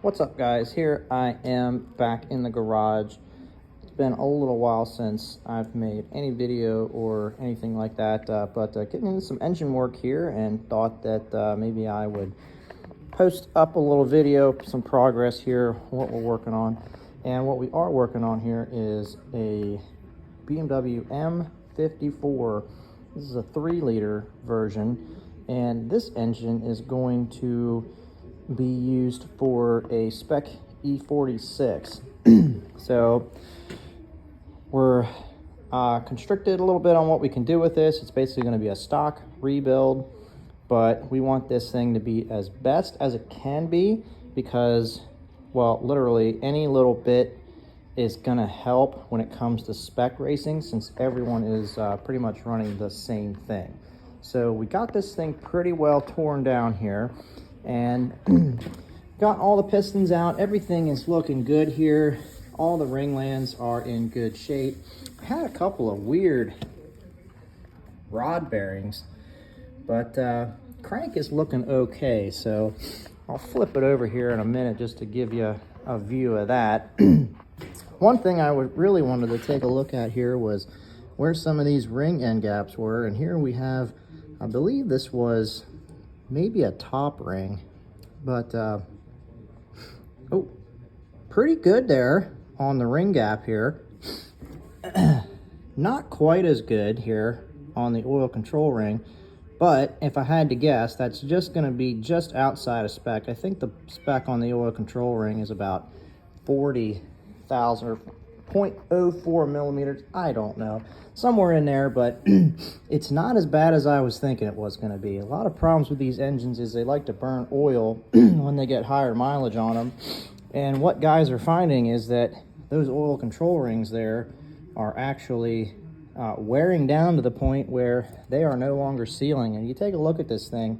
What's up, guys? Here I am back in the garage. It's been a little while since I've made any video or anything like that, but getting into some engine work here and thought that maybe I would post up a little video, some progress here, what we're working on. And what we are working on here is a BMW M54. This is a 3-liter version, and this engine is going to be used for a Spec e46. So we're constricted a little bit on what we can do with this. It's basically going to be a stock rebuild, but we want this thing to be as best as it can be because, well, literally any little bit is going to help when it comes to spec racing, since everyone is pretty much running the same thing. So we got this thing pretty well torn down here and got all the pistons out. Everything is looking good here. All the ring lands are in good shape. I had a couple of weird rod bearings, but crank is looking okay. So I'll flip it over here in a minute just to give you a view of that. One thing I really wanted to take a look at here was where some of these ring end gaps were. And here we have, I believe this was maybe a top ring, but oh, pretty good there on the ring gap here. Not quite as good here on the oil control ring, but if I had to guess, that's just going to be just outside of spec. I think the spec on the oil control ring is about 40,000 or 0.04 millimeters. I don't know, somewhere in there, but it's not as bad as I was thinking it was going to be. A lot of problems with these engines is they like to burn oil when they get higher mileage on them. And what guys are finding is that those oil control rings there are actually wearing down to the point where they are no longer sealing. And you take a look at this thing,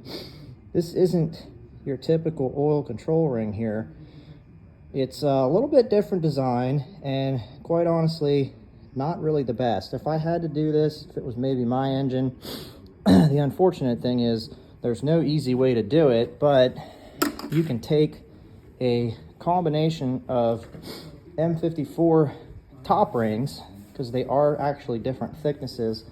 this isn't your typical oil control ring here. It's a little bit different design, and quite honestly, not really the best. If I had to do this, if it was maybe my engine, the unfortunate thing is there's no easy way to do it, but you can take a combination of M54 top rings, because they are actually different thicknesses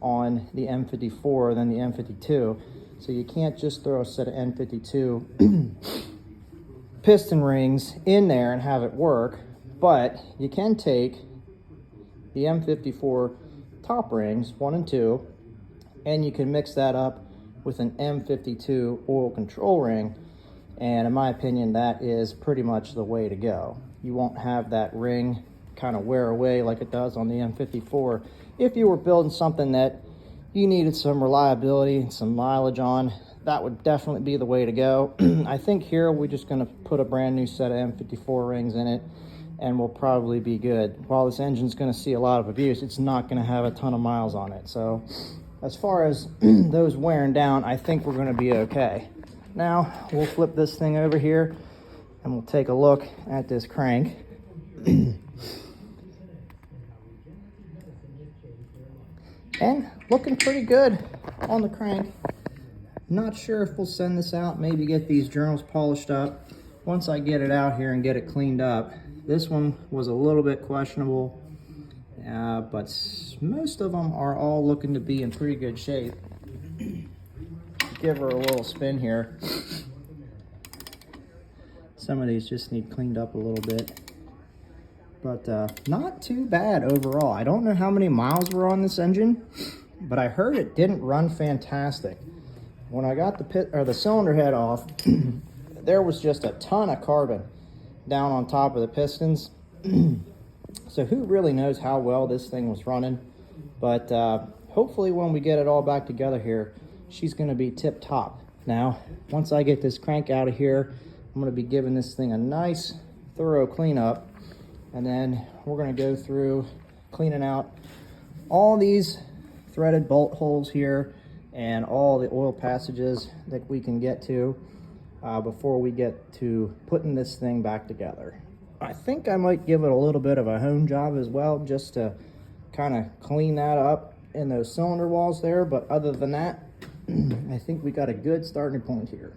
on the M54 than the M52. So you can't just throw a set of M52 piston rings in there and have it work, but you can take the M54 top rings 1 and 2 and you can mix that up with an M52 oil control ring, and in my opinion that is pretty much the way to go. You won't have that ring kind of wear away like it does on the M54. If you were building something that you needed some reliability and some mileage on, that would definitely be the way to go. I think here we're just going to put a brand new set of M54 rings in it and we'll probably be good. While this engine's going to see a lot of abuse, it's not going to have a ton of miles on it. So as far as those wearing down, I think we're going to be okay. Now we'll flip this thing over here and we'll take a look at this crank. And looking pretty good on the crank. Not sure if we'll send this out, maybe get these journals polished up once I get it out here and get it cleaned up. This one was a little bit questionable, but most of them are all looking to be in pretty good shape. Give her a little spin here. Some of these just need cleaned up a little bit, but not too bad overall. I don't know how many miles were on this engine, but I heard it didn't run fantastic. When I got the cylinder head off, there was just a ton of carbon down on top of the pistons. So who really knows how well this thing was running, but hopefully when we get it all back together here, she's going to be tip top. Now, once I get this crank out of here, I'm going to be giving this thing a nice thorough cleanup, and then we're going to go through cleaning out all these threaded bolt holes here and all the oil passages that we can get to before we get to putting this thing back together. I think I might give it a little bit of a hone job as well, just to kind of clean that up in those cylinder walls there, but other than that, I think we got a good starting point here.